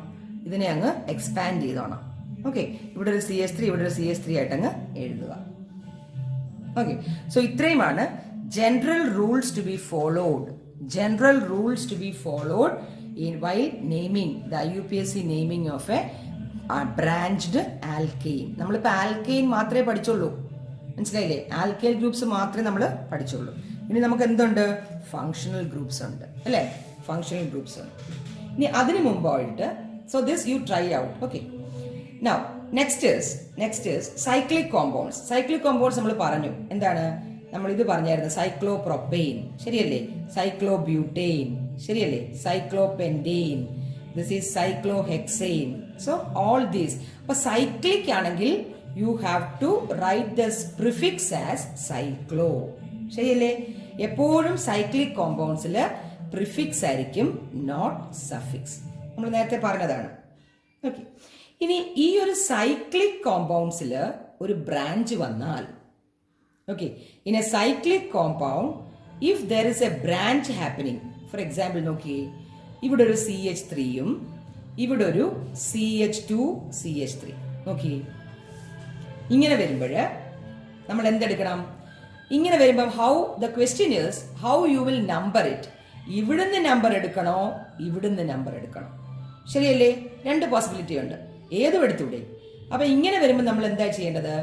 ഇതിനെ അങ്ങ് എക്സ്പാൻഡ് ചെയ്തോണം. ഓക്കെ, ഇവിടെ ഒരു CH3 ഇവിടെ ഒരു CH3 ആയിട്ട് അങ്ങ് എഴുതുക. ഓക്കെ, സോ ഇത്രയുമാണ് general rules to be followed. General rules to be followed while naming the IUPAC naming of a branched alkane. നമ്മളിപ്പോൾ ആൽക്കെയിൻ മാത്രമേ പഠിച്ചുള്ളൂ, മനസ്സിലായില്ലേ? ആൽക്കൈൽ ഗ്രൂപ്പ്സ് മാത്രമേ നമ്മൾ പഠിച്ചുള്ളൂ. ഇനി നമുക്ക് എന്തുണ്ട്? ഫങ്ഷണൽ ഗ്രൂപ്പ്സ് ഉണ്ട്, അല്ലേ? ഫങ്ഷണൽ ഗ്രൂപ്പ്സ് ഉണ്ട്. ഇനി അതിന് മുമ്പായിട്ട് so this you try out. Okay, now next is cyclic compounds. Cyclic compounds നമ്മൾ പറഞ്ഞു. എന്താണ് നമ്മൾ ഇത് പറഞ്ഞായിരുന്നു? സൈക്ലോപ്രോപ്പെയിൻ, ശരിയല്ലേ? സൈക്ലോബ്യൂട്ടെയിൻ, ശരിയല്ലേ? Cyclopentane, this is cyclohexane. So all these. അപ്പൊ സൈക്ലിക് ആണെങ്കിൽ you have to write the prefix as cyclo, ശരിയല്ലേ? എപ്പോഴും സൈക്ലിക് കോമ്പൗണ്ട്സിൽ പ്രിഫിക്സ് ആയിരിക്കും, നോട്ട് സഫിക്സ്. നമ്മൾ നേരത്തെ പറഞ്ഞതാണ്. ഓക്കെ, ഇനി ഈ ഒരു സൈക്ലിക് കോമ്പൗണ്ട്സിൽ ഒരു ബ്രാഞ്ച് വന്നാൽ, okay, in a cyclic compound if there is a branch happening, for example നോക്കിയേ, ഇവിടെ ഒരു CH3 യും ഇവിടെ ഒരു CH2 CH3 നോക്കിയേ. ഇങ്ങനെ വരുമ്പോൾ നമ്മൾ എന്തെടുക്കണം? ഇങ്ങനെ വരുമ്പോൾ how the question is how you will number it. ഇവിടുന്ന് നമ്പർ എടുക്കണോ ഇവിടുന്ന് നമ്പർ എടുക്കണോ? ശരിയല്ലേ? 2 പോസിബിലിറ്റി ഉണ്ട്, ഏതും എടുത്തൂടെ? അപ്പൊ ഇങ്ങനെ വരുമ്പോൾ നമ്മൾ എന്താ ചെയ്യേണ്ടത്?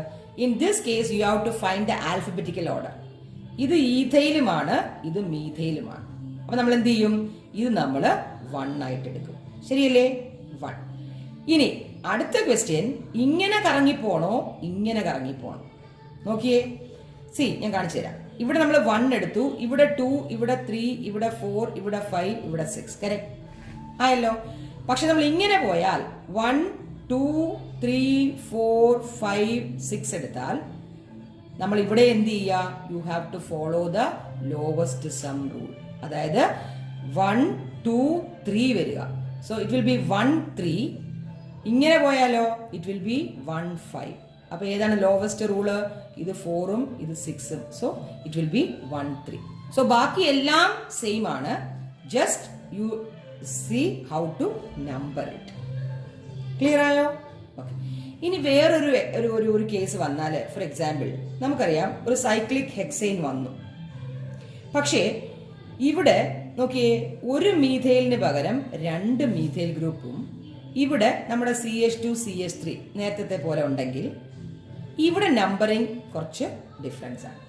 In this case you have to find the alphabetical order. ഇത് ഈഥൈലുമാണ്, ഇത് മീഥൈലുമാണ്. അപ്പൊ നമ്മൾ എന്ത് ചെയ്യും? ഇത് നമ്മൾ 1 ആയിട്ട് എടുക്കും, ശരിയല്ലേ? 1. ഇനി അടുത്ത ക്വസ്റ്റ്യൻ, ഇങ്ങനെ കറങ്ങിപ്പോണോ ഇങ്ങനെ കറങ്ങിപ്പോണോ? നോക്കിയേ, സി ഞാൻ കാണിച്ചു തരാം. ഇവിടെ നമ്മൾ 1 എടുത്തു, ഇവിടെ 2, ഇവിടെ 3, ഇവിടെ 4, ഇവിടെ 5, ഇവിടെ 6. കറക്റ്റ് ആയല്ലോ. പക്ഷെ നമ്മൾ ഇങ്ങനെ പോയാൽ 1 2 3 4 5 6 എടുത്താൽ നമ്മൾ ഇവിടെ എന്ത് ചെയ്യുക? You have to follow the lowest sum rule. അതായത് 1 2 3 വരിക. So it will be 1 3. ഇങ്ങനെ പോയാലോ ഇറ്റ് വിൽ ബി 1 5. അപ്പൊ ഏതാണ് ലോവസ്റ്റ് റൂള്? ഇത് 4ഉം ഇത് 6ഉം. So it will be 1 3. So ബാക്കി എല്ലാം സെയിം ആണ്. Just you see how to number it. Clear ആയോ? ഓക്കെ, ഇനി വേറൊരു ഒരു കേസ് വന്നാൽ, ഫോർ എക്സാമ്പിൾ നമുക്കറിയാം ഒരു സൈക്ലിക് ഹെക്സൈൻ വന്നു. പക്ഷേ ഇവിടെ നോക്കിയേ, ഒരു മീഥൈലിന് പകരം 2 മീഥൈൽ ഗ്രൂപ്പും ഇവിടെ നമ്മുടെ CH2 CH3 നേരത്തെ പോലെ ഉണ്ടെങ്കിൽ ഇവിടെ നമ്പറിങ് കുറച്ച് ഡിഫറൻസ് ആണ്.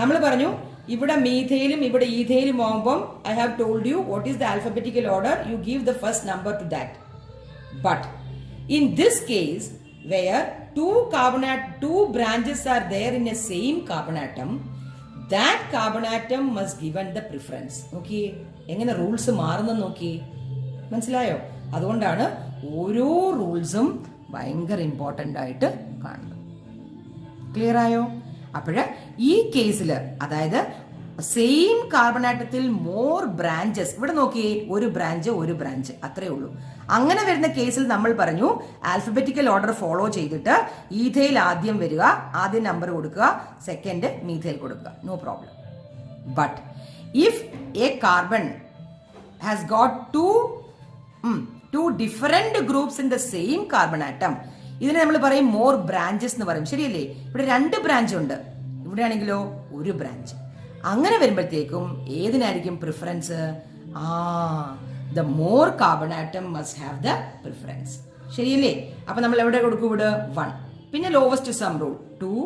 നമ്മൾ പറഞ്ഞു ഇവിടെ മീഥൈലും ഇവിടെ ഈഥൈലും ആവുമ്പം I have told you what is the alphabetical order. You give the first number two that. But in this case where two branches are there in a same carbon atom, that carbon atom must given the preference. നോക്കിയേ എങ്ങനെ rules മാറുന്നു നോക്കിയേ, മനസ്സിലായോ? അതുകൊണ്ടാണ് ഓരോ റൂൾസും ഭയങ്കര important ആയിട്ട് കാണുന്നത്. ക്ലിയർ ആയോ? അപ്പോഴ് ഈ കേസിൽ, അതായത് സെയിം കാർബൺ ആറ്റത്തിൽ മോർ ബ്രാഞ്ചസ്, ഇവിടെ നോക്കിയേ ഒരു ബ്രാഞ്ച് അത്രേ ഉള്ളൂ. അങ്ങനെ വരുന്ന കേസിൽ നമ്മൾ പറഞ്ഞു ആൽഫബറ്റിക്കൽ ഓർഡർ ഫോളോ ചെയ്തിട്ട് ഈഥയിൽ ആദ്യം വരിക, ആദ്യം നമ്പർ കൊടുക്കുക, സെക്കൻഡ് മീഥൈൽ കൊടുക്കുക, no problem. But if a carbon has got two different groups in the same carbon atom, ഇതിനെ നമ്മൾ പറയും മോർ ബ്രാഞ്ചസ് എന്ന് പറയും, ശരിയല്ലേ? ഇവിടെ 2 ബ്രാഞ്ച് ഉണ്ട്, ഇവിടെ ആണെങ്കിലോ ഒരു ബ്രാഞ്ച്. അങ്ങനെ വരുമ്പോഴത്തേക്കും ഏതിനായിരിക്കും preference? the more carbon atom must have the preference. ശരിയല്ലേ? അപ്പൊ നമ്മൾ എവിടെ കൊടുക്കും? ഇവിടെ 1. പിന്നെ ലോവസ്റ്റ് സം റൂൾ 2,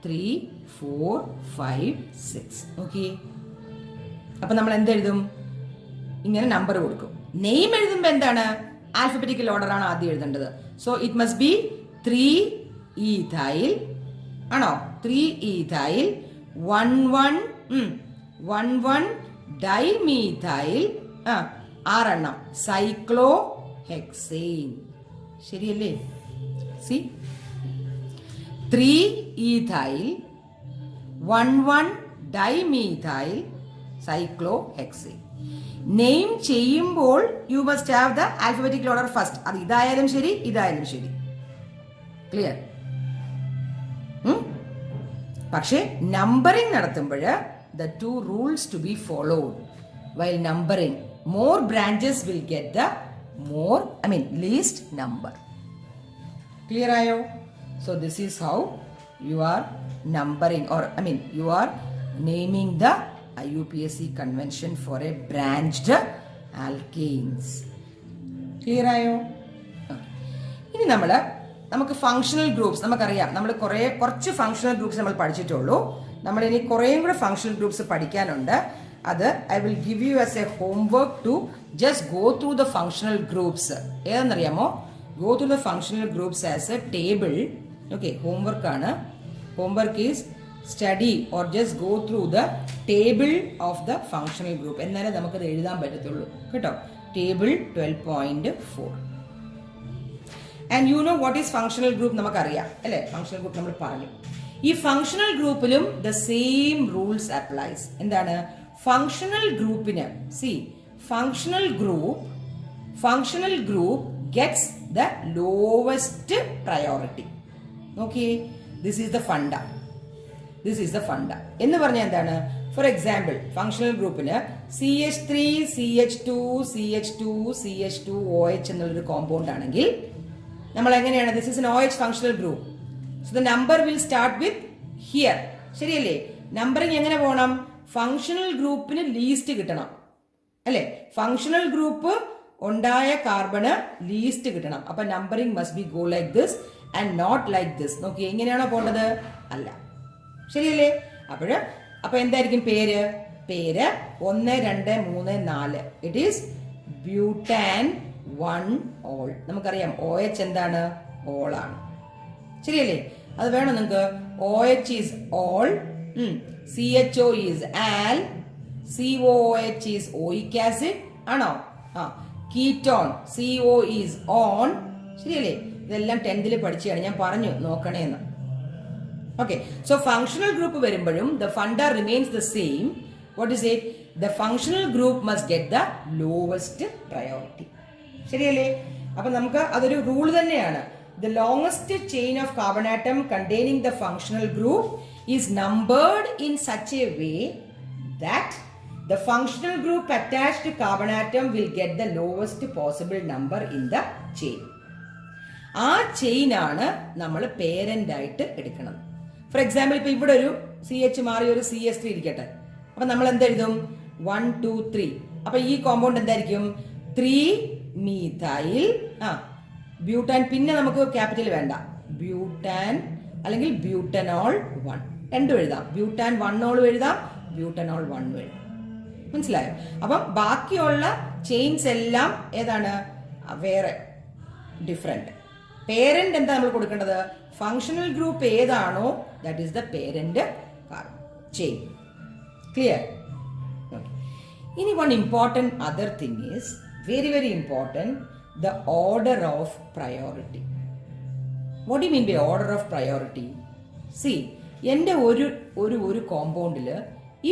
3, 4, 5, 6. ഓക്കെ, അപ്പൊ നമ്മൾ എന്തെഴുതും? ഇങ്ങനെ നമ്പർ കൊടുക്കും. നെയിം എഴുതുമ്പോ എന്താണ്? ആൽഫബറ്റിക്കൽ ഓർഡർ ആണ് ആദ്യം എഴുതേണ്ടത്. So it must be 3 ethyl ആണോ? 3 ഈഥൈൽ 1,1 ഡൈമീഥൈൽ 6 സൈക്ലോ ഹെക്സെയിൻ. ശരിയല്ലേ? See 3 ethyl 1,1 dimethyl cyclohexane. Name ചെയ്യുമ്പോൾ you must have the alphabetical order first. അത് ഇതായാലും ശരി, ഇതായാലും ശരി. ക്ലിയർ? പക്ഷേ നമ്പറിംഗ് നടത്തുമ്പോൾ the 2 rules to be followed while numbering. More branches will get the least number. Clear ayo? So this is how you are numbering, or you are naming the IUPAC convention for a branched alkanes. Clear ayo? ഇനി നമുക്ക് functional groups നമുക്കറിയാം. നമ്മൾ കുറച്ച് functional groups നമ്മൾ പഠിച്ചിട്ടുള്ളൂ. നമ്മൾ ഇനി കുറേയും കൂടെ ഫങ്ഷണൽ ഗ്രൂപ്പ്സ് പഠിക്കാനുണ്ട്. അത് I will give you as a homework to just go through the functional groups. ഏതെന്നറിയാമോ? Go through the functional groups as a table. Okay, ഹോംവർക്കാണ്. Homework is study or just go through the table of the functional group. എന്നാലേ നമുക്കത് എഴുതാൻ പറ്റത്തുള്ളൂ കേട്ടോ. Table 12.4. And you know what is functional group? നമുക്കറിയാം അല്ലേ? Functional group നമ്മൾ പറഞ്ഞു. ഈ ഫങ്ഷണൽ ഗ്രൂപ്പിലും ദ സെയിം റൂൾസ് അപ്ലൈസ്. എന്താണ് ഫങ്ഷണൽ ഗ്രൂപ്പിന്? C, functional group gets the lowest priority. നോക്കിയേ, ദിസ് ഈസ് ദ ഫണ്ട എന്ന് പറഞ്ഞാൽ എന്താണ്? ഫോർ എക്സാമ്പിൾ, ഫങ്ഷണൽ ഗ്രൂപ്പിന് CH3 CH2 CH2 CH2 OH എന്നുള്ളൊരു കോമ്പൗണ്ട് ആണെങ്കിൽ നമ്മൾ എങ്ങനെയാണ്? This is an OH functional group. So the number will start with here. ശരിയല്ലേ? നമ്പറിങ് എങ്ങനെ പോകണം? ഫങ്ഷണൽ ഗ്രൂപ്പിന് ലീസ്റ്റ് കിട്ടണം അല്ലേ? ഫങ്ഷണൽ ഗ്രൂപ്പ് ഉണ്ടായ കാർബണ് ലീസ്റ്റ് കിട്ടണം. അപ്പൊ numbering must be go like this and not like this. നോക്കി, എങ്ങനെയാണോ പോകേണ്ടത്? അല്ല. ശരിയല്ലേ? അപ്പൊ എന്തായിരിക്കും പേര്? 1, 2, 3, 4. It is butane 1 all. നമുക്കറിയാം OH എന്താണ്? ഓൾ ആണ്. ശരിയല്ലേ? അത് വേണം നിങ്ങൾക്ക്. OH is all, CHO is al, COOH is oic acid ആണോ? Ketone CO is on. ശരിയല്ലേ? ഇതെല്ലാം 10th പഠിച്ചാണ്, ഞാൻ പറഞ്ഞു നോക്കണേന്ന്. ഓക്കെ, സോ ഫങ്ഷണൽ ഗ്രൂപ്പ് വരുമ്പോഴും the Funtouch remains the same. What is it? The functional group must get the lowest priority. ശരിയല്ലേ? അപ്പൊ നമുക്ക് അതൊരു റൂൾ തന്നെയാണ്. The longest chain of carbon atom containing the functional group is numbered in such a way that the functional group attached to carbon atom will get the lowest possible number in the chain. ആ chain ആണ് നമ്മൾ parent ആയിട്ട് എടുക്കുന്നത്. For example, ഇപ്പൊ ഇവിടെ ഒരു CH മാറി ഒരു CH3 ഇരിക്കട്ടെ. അപ്പൊ നമ്മൾ എന്തെഴുതും? 1, 2, 3. അപ്പൊ ഈ കോമ്പൗണ്ട് എന്തായിരിക്കും? 3 മീഥൈൽ ബ്യൂട്ടാൻ. പിന്നെ നമുക്ക് ക്യാപിറ്റൽ വേണ്ട, ബ്യൂട്ടാൻ അല്ലെങ്കിൽ ബ്യൂട്ടനോൾ 1 രണ്ടും എഴുതാം. ബ്യൂട്ടാൻ 1 ഓളും എഴുതാം, ബ്യൂട്ടനോൾ 1 എഴുതാം. മനസ്സിലായോ? അപ്പം ബാക്കിയുള്ള ചെയിൻസ് എല്ലാം ഏതാണ്? വേറെ ഡിഫറെന്റ്. പേരന്റ് എന്താ നമ്മൾ കൊടുക്കേണ്ടത്? ഫങ്ഷണൽ ഗ്രൂപ്പ് ഏതാണോ that is the parent chain. Clear? ഇനി one important other thing is very very important, the order of priority. What you mean by order of priority? See, എൻ്റെ ഒരു കോമ്പൗണ്ടിൽ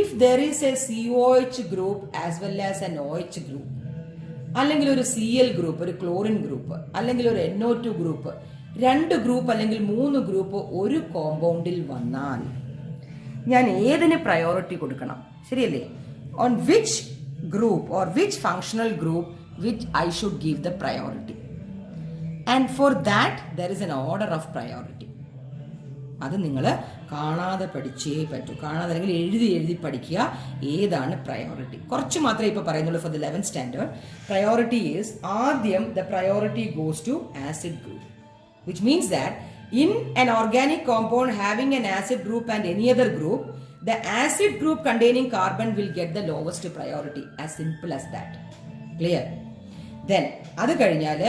if there is a COH group as well as an OH group, അല്ലെങ്കിൽ ഒരു Cl group, ഒരു chlorine group, അല്ലെങ്കിൽ ഒരു NO2 group, 2 group അല്ലെങ്കിൽ 3 group ഒരു കോമ്പൗണ്ടിൽ വന്നാൽ ഞാൻ ഏതിന് പ്രയോറിറ്റി കൊടുക്കണം? ശരിയല്ലേ? On which group or which functional group which I should give the priority. And for that there is an order of priority. അത് നിങ്ങൾ കാണാതെ പഠിച്ചേ പറ്റൂ. കാണാതെ അല്ലെങ്കിൽ എഴുതി പഠിക്കുക ഏതാണ് പ്രയോറിറ്റി. കുറച്ച് മാത്രമേ ഇപ്പോൾ പറയുന്നുള്ളൂ. For the 11th standard priority is, ആദ്യം the priority goes to acid group, which means that in an organic compound having an acid group and any other group, the acid group containing carbon will get the lowest priority. As simple as that. Clear? Then adu kazhinjal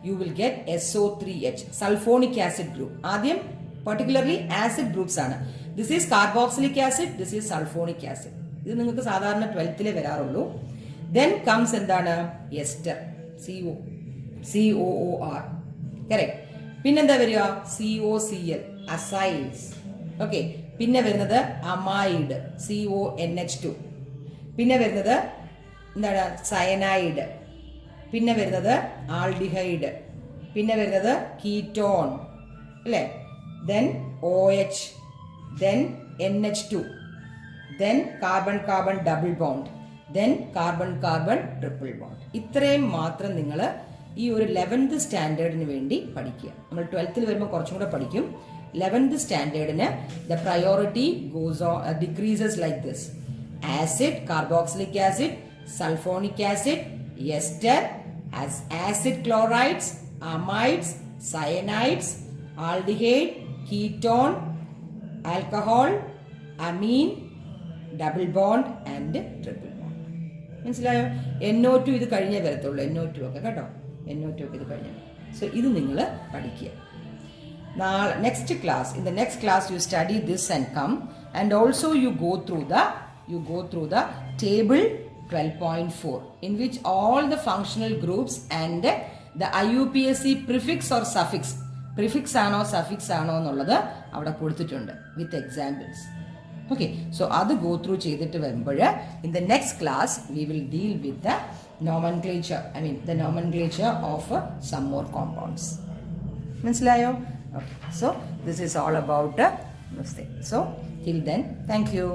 you will get SO3H, sulfonic acid group. Adyam particularly acid groups aanu. This is carboxylic acid, this is sulfonic acid. Idu ningalku sadharana 12th le vararullu. Then comes endana ester, COOR. Correct? പിന്നെന്താ വരിക? COCl, അസൈൽസ്. Okay. പിന്നെ വരുന്നത് amide, CONH2. പിന്നെ വരുന്നത് എന്താണ്? Cyanide. പിന്നെ വരുന്നത് aldehyde. പിന്നെ വരുന്നത് കീറ്റോൺ, അല്ലേ? Then OH, then NH2, then carbon carbon double bond, then carbon carbon triple bond. ഇത്രയും മാത്രം നിങ്ങൾ ഈ ഒരു 11th സ്റ്റാൻഡേർഡിന് വേണ്ടി പഠിക്കുക. നമ്മൾ 12th വരുമ്പോൾ കുറച്ചും കൂടെ പഠിക്കും. 11th സ്റ്റാൻഡേർഡിന് the priority decreases like this: acid, carboxylic acid, sulphonic acid, ester, acid chlorides, amides, cyanides, aldehyde, ketone, alcohol, amine, double bond and triple bond. മനസ്സിലായോ? NO2 ഇത് കഴിഞ്ഞേ വരത്തുള്ളൂ. NO2 ഒക്കെ കേട്ടോ, NO2 ഒക്കെ ഇത് കഴിഞ്ഞു. സോ ഇത് നിങ്ങൾ പഠിക്കുക. നാളെ next class, in the next class you study this and come, and also you go through the table 12.4 in which all the functional groups and the IUPAC prefix or suffix, prefix ആണോ suffix ആണോ എന്നുള്ളത് അവിടെ കൊടുത്തിട്ടുണ്ട് with examples. Okay. So അത് go through ചെയ്തിട്ട് വരുമ്പോൾ in the next class we will deal with the nomenclature, the nomenclature of some more compounds. മനസ്സിലായോ? Okay. So this is all about this thing. So till then, thank you.